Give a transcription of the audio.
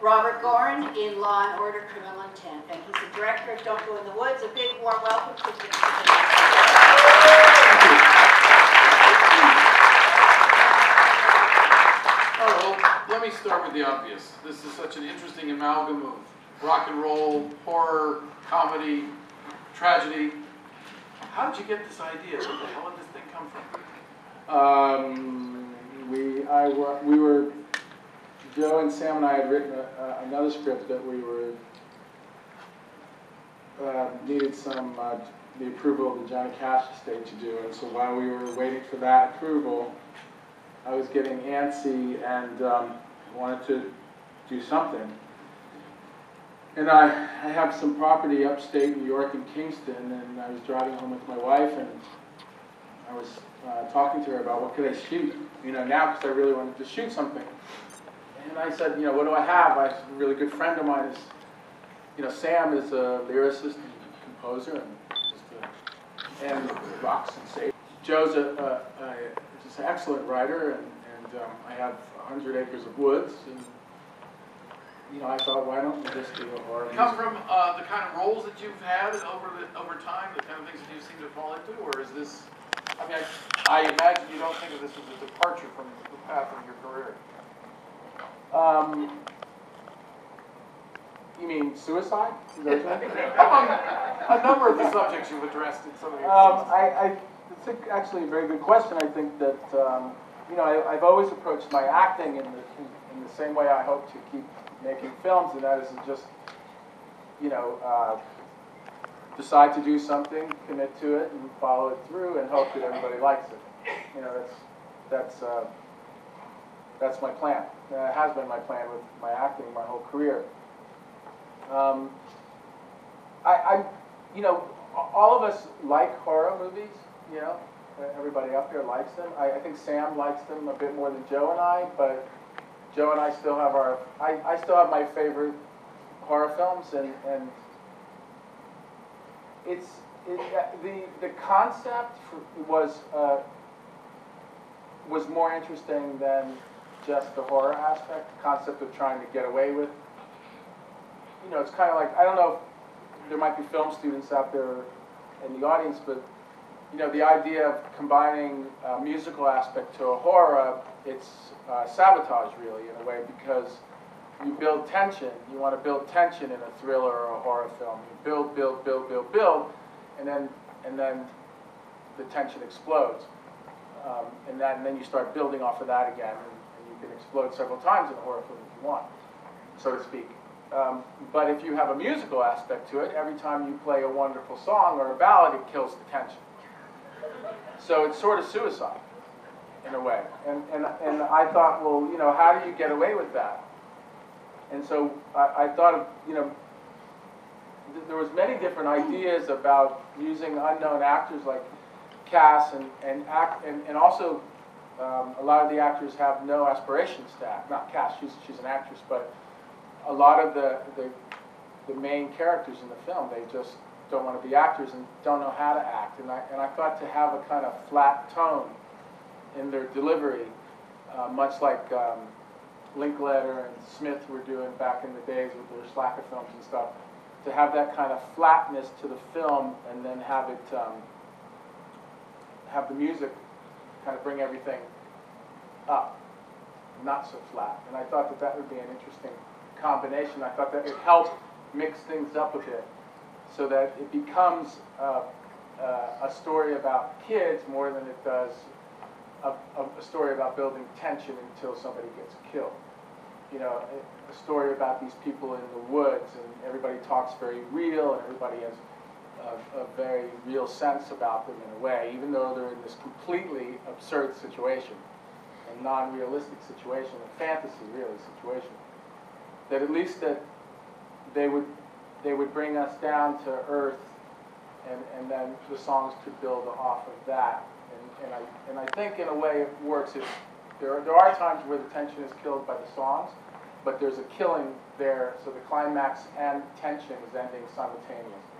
Robert Gorin in Law and Order Criminal Intent. And he's the director of Don't Go in the Woods. A big warm welcome to him. Oh, well, let me start with the obvious. This is such an interesting amalgam of rock and roll, horror, comedy, tragedy. How did you get this idea? Where the hell did this thing come from? We were, Joe and Sam and I had written another script that we were, needed some, the approval of the Johnny Cash estate to do. And so while we were waiting for that approval, I was getting antsy and wanted to do something. And I have some property upstate New York in Kingston, and I was driving home with my wife, and I was talking to her about what could I shoot, now, because I really wanted to shoot something. And I said, what do I have? A really good friend of mine is, Sam is a lyricist and composer, and rocks and saves. Joe's just an excellent writer, and I have 100 acres of woods, and I thought, why don't we just do a horror movie? Come from the kind of roles that you've had over time, the kind of things that you seem to fall into, or is this? I mean, I imagine you don't think of this as a departure from the path of your career. You mean suicide? Is that what you're saying? Among a number of the subjects you've addressed in some of your it's actually a very good question. I think that I've always approached my acting in the same way I hope to keep making films, and that is to just decide to do something, commit to it, and follow it through, and hope that everybody likes it. That's my plan. It has been my plan with my acting my whole career. All of us like horror movies. Everybody up here likes them. I think Sam likes them a bit more than Joe and I, but Joe and I still have I still have my favorite horror films, and the concept was more interesting than just the horror aspect. The concept of trying to get away with, it's kind of like, I don't know if there might be film students out there in the audience, but the idea of combining a musical aspect to a horror, it's sabotage really in a way, because you build tension. You want to build tension in a thriller or a horror film. You build, and then the tension explodes, and then you start building off of that again, and you can explode several times in a horror film if you want, so to speak. But if you have a musical aspect to it, every time you play a wonderful song or a ballad, it kills the tension. So it's sort of suicide in a way. And I thought, well, how do you get away with that? And so I thought of, there was many different ideas about using unknown actors like Cass, and also a lot of the actors have no aspirations to act. Not Cass, she's an actress, but a lot of the main characters in the film, they just don't want to be actors and don't know how to act. And I thought to have a kind of flat tone in their delivery, much like Linklater and Smith were doing back in the days with their slacker films and stuff, to have that kind of flatness to the film, and then have it have the music kind of bring everything up, not so flat. And I thought that would be an interesting combination. I thought that would help mix things up a bit, so that it becomes a story about kids more than it does a story about building tension until somebody gets killed. A story about these people in the woods, and everybody talks very real, and everybody has a very real sense about them in a way, even though they're in this completely absurd situation, a non-realistic situation, a fantasy really situation. That at least that they would bring us down to earth, and then the songs could build off of that. And I think in a way it works. There are times where the tension is killed by the songs, but there's a killing there, so the climax and tension is ending simultaneously.